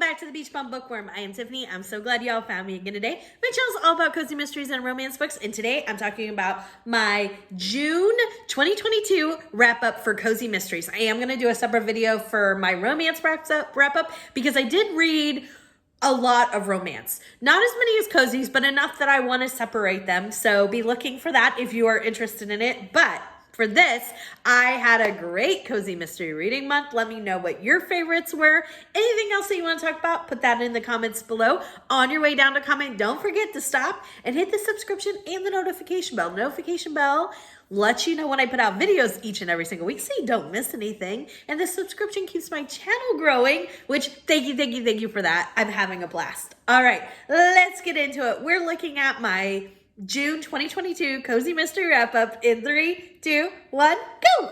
back to the Beach Bum Bookworm. I am Tiffany. I'm so glad y'all found me again today. My channel is all about cozy mysteries and romance books, and today I'm talking about my June 2022 wrap-up for cozy mysteries. I am going to do a separate video for my romance wrap-up because I did read a lot of romance. Not as many as cozies, but enough that I want to separate them. So be looking for that if you are interested in it. But for this, I had a great cozy mystery reading month. Let me know what your favorites were. Anything else that you want to talk about, put that in the comments below. On your way down to comment, don't forget to stop and hit the subscription and the notification bell. Notification bell lets you know when I put out videos each and every single week so you don't miss anything. And the subscription keeps my channel growing, which thank you for that. I'm having a blast. All right, let's get into it. We're looking at my June 2022 Cozy Mystery Wrap-Up in 3, 2, 1, go!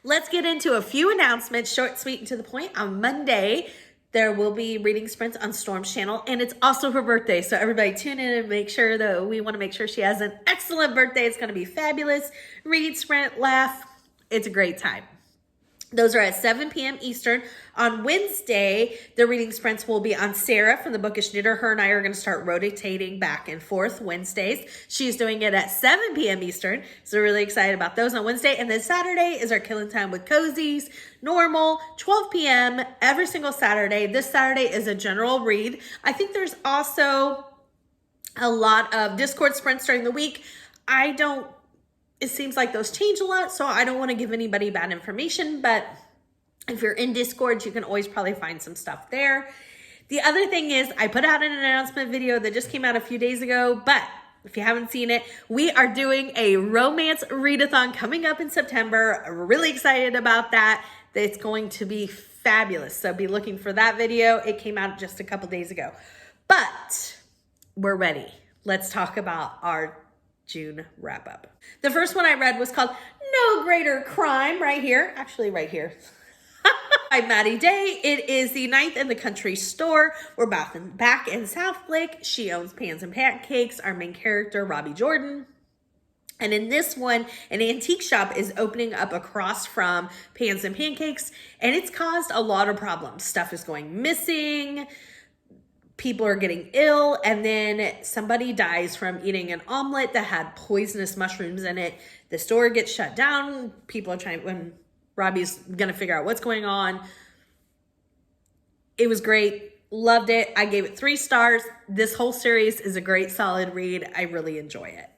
Let's get into a few announcements, short, sweet, and to the point. On Monday, there will be reading sprints on Storm's channel, and it's also her birthday. So everybody tune in and make sure that we want to make sure she has an excellent birthday. It's going to be fabulous. Read, sprint, laugh. It's a great time. Those are at 7 p.m. Eastern. On Wednesday, the reading sprints will be on Sarah from the Bookish Knitter. Her and I are going to start rotating back and forth Wednesdays. She's doing it at 7 p.m. Eastern. So we're really excited about those on Wednesday. And then Saturday is our Killing Time with Cozies. Normal, 12 p.m. every single Saturday. This Saturday is a general read. I think there's also a lot of Discord sprints during the week. It seems like those change a lot, so I don't want to give anybody bad information, but if you're in Discord, you can always probably find some stuff there. The other thing is I put out an announcement video that just came out a few days ago, but if you haven't seen it, we are doing a romance readathon coming up in September. I'm really excited about that. It's going to be fabulous, so be looking for that video. It came out just a couple days ago, but we're ready. Let's talk about our June wrap-up. The first one I read was called No Greater Crime, right here. Actually, right here. By Maddie Day. It is the 9th in the country store. We're back in South Lake. She owns Pans and Pancakes. Our main character, Robbie Jordan. And in this one, an antique shop is opening up across from Pans and Pancakes, and it's caused a lot of problems. Stuff is going missing. People are getting ill, and then somebody dies from eating an omelet that had poisonous mushrooms in it. The store gets shut down. People are when Robbie's gonna figure out what's going on. It was great. Loved it. I gave it 3 stars. This whole series is a great, solid read. I really enjoy it.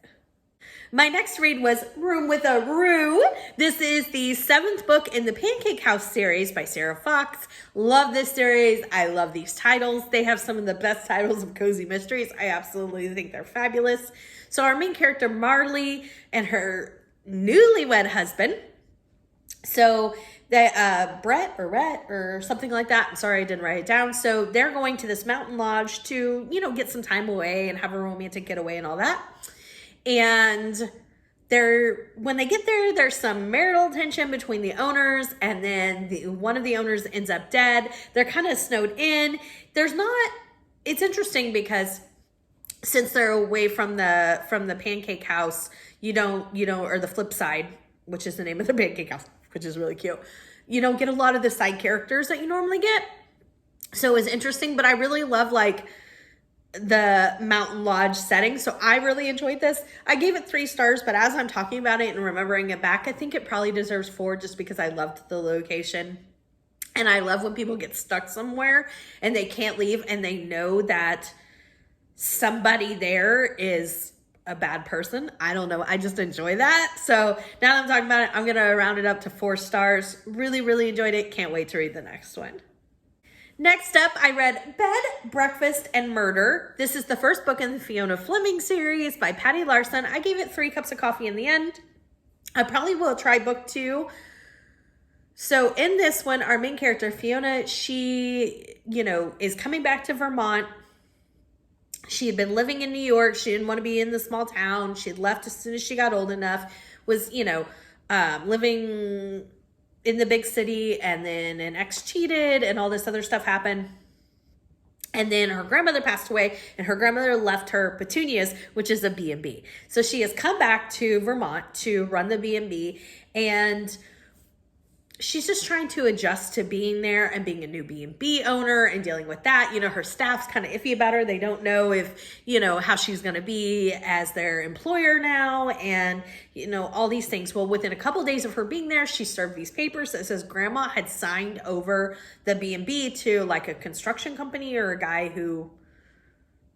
My next read was Room with a Roux. This is the 7th book in the Pancake House series by Sarah Fox. Love this series. I love these titles. They have some of the best titles of cozy mysteries. I absolutely think they're fabulous. So our main character, Marley, and her newlywed husband. So Brett or something like that. I'm sorry, I didn't write it down. So they're going to this mountain lodge to, get some time away and have a romantic getaway and all that. And when they get there, there's some marital tension between the owners, and then one of the owners ends up dead. They're kind of snowed in. It's interesting because since they're away from the pancake house, or the flip side, which is the name of the pancake house, which is really cute. You don't get a lot of the side characters that you normally get. So it was interesting, but I really love the mountain lodge setting. So I really enjoyed this. I gave it 3 stars, but as I'm talking about it and remembering it back, I think it probably deserves 4 just because I loved the location. And I love when people get stuck somewhere and they can't leave and they know that somebody there is a bad person. I don't know. I just enjoy that. So now that I'm talking about it, I'm going to round it up to 4 stars. Really, really enjoyed it. Can't wait to read the next one. Next up, I read Bed, Breakfast, and Murder. This is the first book in the Fiona Fleming series by Patty Larson. I gave it 3 cups of coffee in the end. I probably will try book 2. So in this one, our main character, Fiona, she, is coming back to Vermont. She had been living in New York. She didn't want to be in the small town. She had left as soon as she got old enough, was, living in the big city, and then an ex cheated and all this other stuff happened. And then her grandmother passed away, and her grandmother left her petunias, which is a B&B. So she has come back to Vermont to run the B&B, and she's just trying to adjust to being there and being a new B&B owner and dealing with that. You know, her staff's kind of iffy about her. They don't know if, you know, how she's going to be as their employer now and, you know, all these things. Well, within a couple of days of her being there, she served these papers that says grandma had signed over the B&B to like a construction company or a guy who,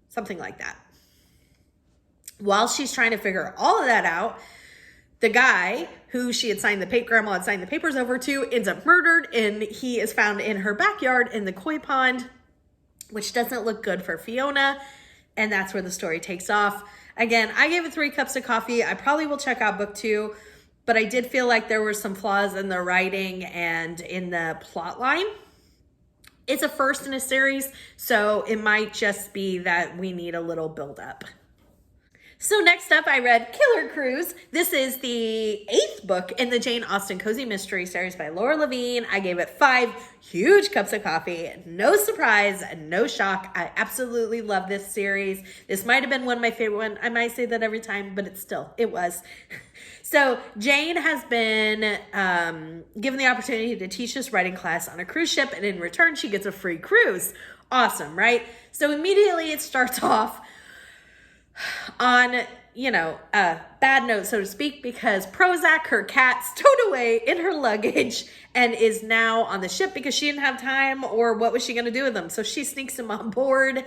something like that. While she's trying to figure all of that out, the guy who she had signed grandma had signed the papers over to ends up murdered, and he is found in her backyard in the koi pond, which doesn't look good for Fiona. And that's where the story takes off. Again, I gave it 3 cups of coffee. I probably will check out book 2, but I did feel like there were some flaws in the writing and in the plot line. It's a first in a series, so it might just be that we need a little build up. So next up, I read Killer Cruise. This is the 8th book in the Jaine Austen Cozy Mystery series by Laura Levine. I gave it 5 huge cups of coffee. No surprise, no shock. I absolutely love this series. This might have been one of my favorite ones. I might say that every time, but it was. So Jaine has been given the opportunity to teach this writing class on a cruise ship, and in return, she gets a free cruise. Awesome, right? So immediately it starts off on, you know, a bad note, so to speak, because Prozac, her cat, stowed away in her luggage and is now on the ship because she didn't have time, or what was she going to do with him? So she sneaks him on board,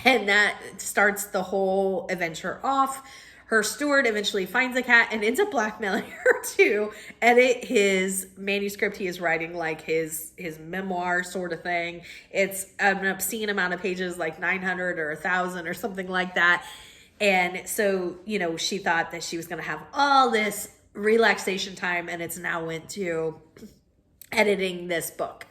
and that starts the whole adventure off. Her steward eventually finds the cat and ends up blackmailing her to edit his manuscript. He is writing like his memoir sort of thing. It's an obscene amount of pages, like 900 or 1,000 or something like that. And so, you know, she thought that she was going to have all this relaxation time, and it's now went to editing this book.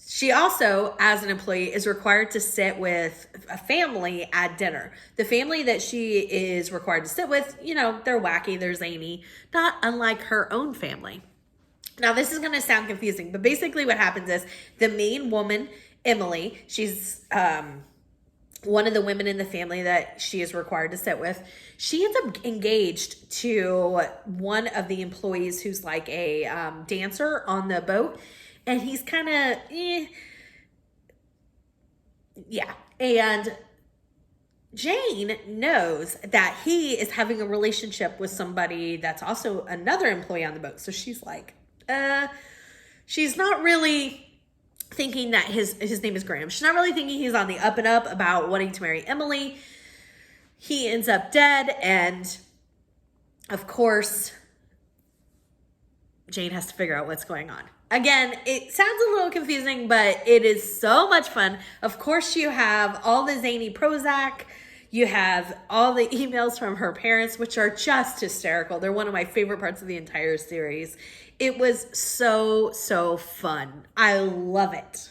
She also, as an employee, is required to sit with a family at dinner. The family that she is required to sit with, you know, they're wacky, they're zany, not unlike her own family. Now, this is going to sound confusing, but basically what happens is the main woman, Emily, she's one of the women in the family that she is required to sit with. She ends up engaged to one of the employees who's like a dancer on the boat. And he's kind of, yeah. And Jaine knows that he is having a relationship with somebody that's also another employee on the boat. So she's like, she's not really thinking that his name is Graham. She's not really thinking he's on the up and up about wanting to marry Emily. He ends up dead. And of course, Jaine has to figure out what's going on. Again, it sounds a little confusing, but it is so much fun. Of course, you have all the zany Prozac. You have all the emails from her parents, which are just hysterical. They're one of my favorite parts of the entire series. It was so, so fun. I love it.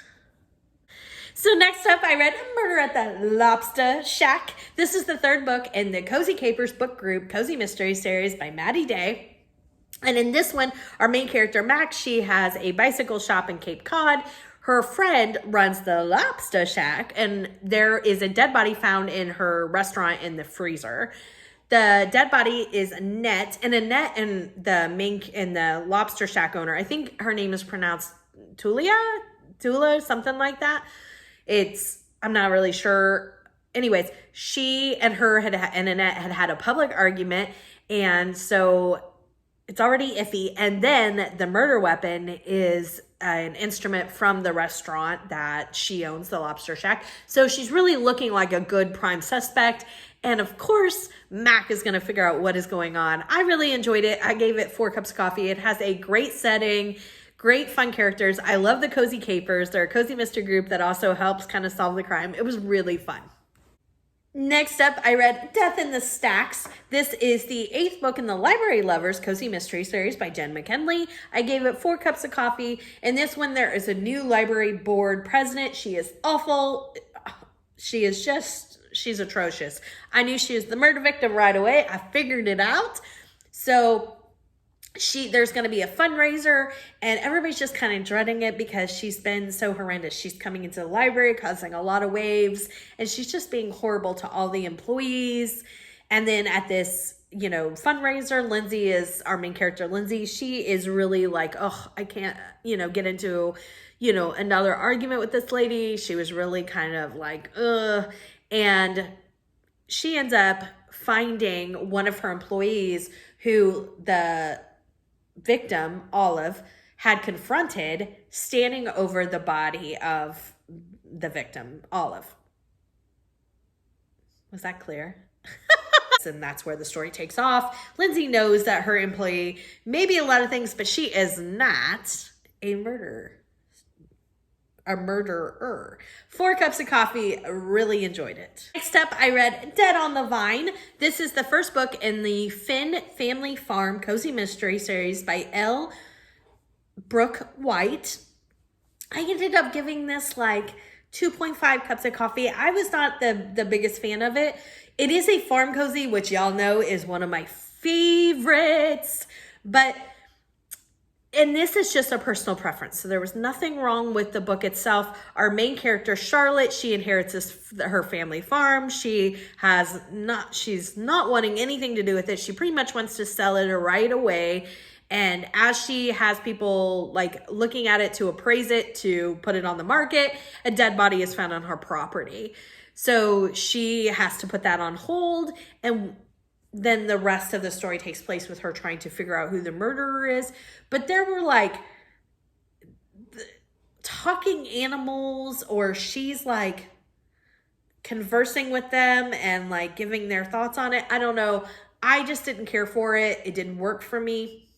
So next up, I read Murder at the Lobster Shack. This is the 3rd book in the Cozy Capers book group Cozy Mystery series by Maddie Day. And in this one, our main character, Max, she has a bicycle shop in Cape Cod. Her friend runs the Lobster Shack, and there is a dead body found in her restaurant in the freezer. The dead body is Annette, and Annette and the Lobster Shack owner, I think her name is pronounced Tula, something like that. I'm not really sure. Anyways, she and Annette had a public argument, and so it's already iffy. And then the murder weapon is an instrument from the restaurant that she owns, the Lobster Shack. So she's really looking like a good prime suspect. And of course, Mac is going to figure out what is going on. I really enjoyed it. I gave it 4 cups of coffee. It has a great setting, great fun characters. I love the Cozy Capers. They're a cozy mystery group that also helps kind of solve the crime. It was really fun. Next up, I read Death in the Stacks. This is the 8th book in the Library Lovers Cozy Mystery series by Jen McKinley. I gave it 4 cups of coffee. In this one, there is a new library board president. She is awful. She's atrocious. I knew she was the murder victim right away. I figured it out. So there's going to be a fundraiser, and everybody's just kind of dreading it because she's been so horrendous. She's coming into the library, causing a lot of waves, and she's just being horrible to all the employees. And then at this, fundraiser, Lindsay is our main character. Lindsay, she is really like, oh, I can't, get into, another argument with this lady. She was really kind of like, ugh. And she ends up finding one of her employees who the victim, Olive, had confronted, standing over the body of the victim, Olive. Was that clear? And that's where the story takes off. Lindsay knows that her employee may be a lot of things, but she is not a murderer. 4 cups of coffee, really enjoyed it. Next up, I read Dead on the Vine. This is the first book in the Finn Family Farm Cozy Mystery series by L. Brooke White. I ended up giving this like 2.5 cups of coffee. I was not the biggest fan of it. It is a farm cozy, which y'all know is one of my favorites, and this is just a personal preference. So there was nothing wrong with the book itself. Our main character, Charlotte, she inherits her family farm. She's not wanting anything to do with it. She pretty much wants to sell it right away. And as she has people like looking at it to appraise it, to put it on the market, a dead body is found on her property. So she has to put that on hold, and then the rest of the story takes place with her trying to figure out who the murderer is. But there were like talking animals, or she's like conversing with them and like giving their thoughts on it. I don't know. I just didn't care for it. It didn't work for me.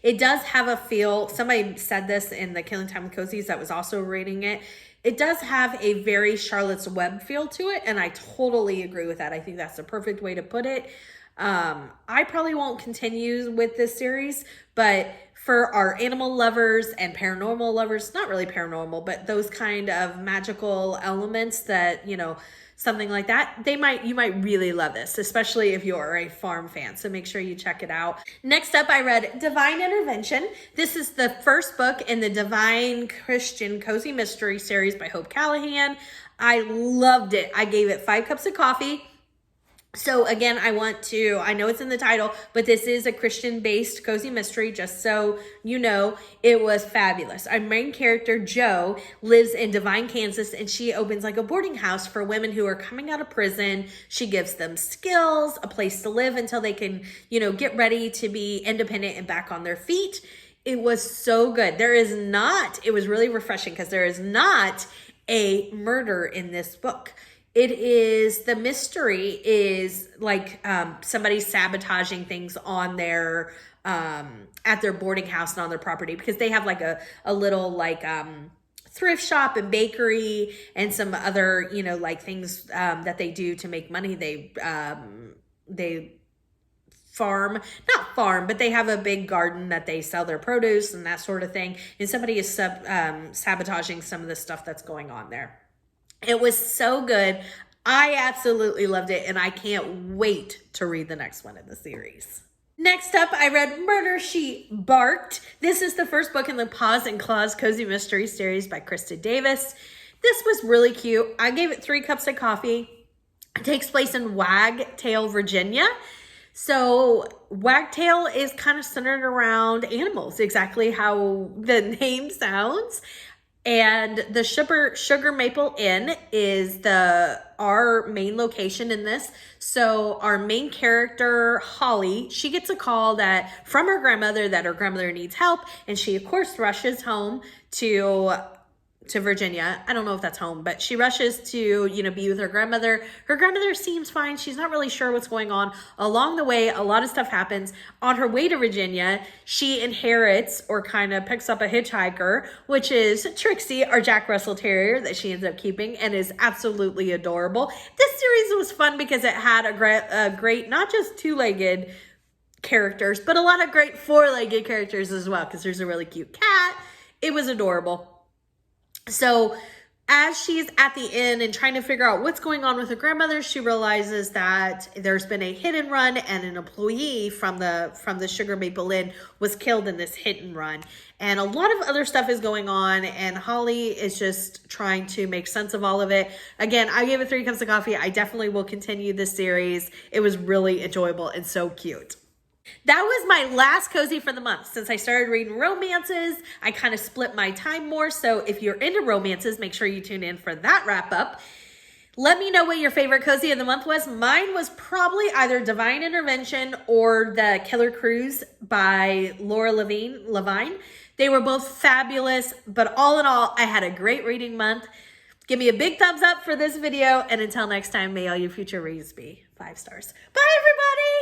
It does have a feel. Somebody said this in the Killing Time with Cozies that was also reading it. It does have a very Charlotte's Web feel to it, and I totally agree with that. I think that's the perfect way to put it. I probably won't continue with this series, but for our animal lovers and paranormal lovers, not really paranormal, but those kind of magical elements that, something like that, you might really love this, especially if you're a farm fan. So make sure you check it out. Next up, I read Divine Intervention. This is the first book in the Divine Christian Cozy Mystery series by Hope Callahan. I loved it. I gave it 5 cups of coffee. So again, I know it's in the title, but this is a Christian-based cozy mystery, just so you know. It was fabulous. Our main character, Jo, lives in Divine, Kansas, and she opens like a boarding house for women who are coming out of prison. She gives them skills, a place to live until they can, get ready to be independent and back on their feet. It was so good. It was really refreshing because there is not a murder in this book. The mystery is like somebody sabotaging things on their at their boarding house and on their property, because they have like a little like thrift shop and bakery and some other like things that they do to make money. They not farm, but they have a big garden that they sell their produce and that sort of thing. And somebody is sabotaging some of the stuff that's going on there. It was so good. I absolutely loved it, and I can't wait to read the next one in the series. Next up, I read Murder, She Barked. This is the first book in the Paws and Claws Cozy Mystery series by Krista Davis. This was really cute. I gave it 3 cups of coffee. It takes place in Wagtail, Virginia. So Wagtail is kind of centered around animals, exactly how the name sounds. And the Sugar Maple Inn is our main location in this. So our main character, Holly, she gets a call from her grandmother that her grandmother needs help. And she, of course, rushes home to Virginia. I don't know if that's home, but she rushes to, be with her grandmother. Her grandmother seems fine. She's not really sure what's going on. Along the way, a lot of stuff happens. On her way to Virginia, she inherits or kind of picks up a hitchhiker, which is Trixie, our Jack Russell Terrier that she ends up keeping, and is absolutely adorable. This series was fun because it had a great, not just 2-legged characters, but a lot of great 4-legged characters as well, because there's a really cute cat. It was adorable. So As she's at the inn and trying to figure out what's going on with her grandmother, she realizes that there's been a hit and run, and an employee from the Sugar Maple Inn was killed in this hit and run. And a lot of other stuff is going on, and Holly is just trying to make sense of all of it. Again, I gave it 3 cups of coffee. I definitely will continue this series. It was really enjoyable and so cute. That was my last cozy for the month. Since I started reading romances, I kind of split my time more. So if you're into romances, make sure you tune in for that wrap up. Let me know what your favorite cozy of the month was. Mine was probably either Divine Intervention or The Killer Cruise by Laura Levine. They were both fabulous, but all in all, I had a great reading month. Give me a big thumbs up for this video, and until next time, may all your future reads be 5 stars. Bye, everybody!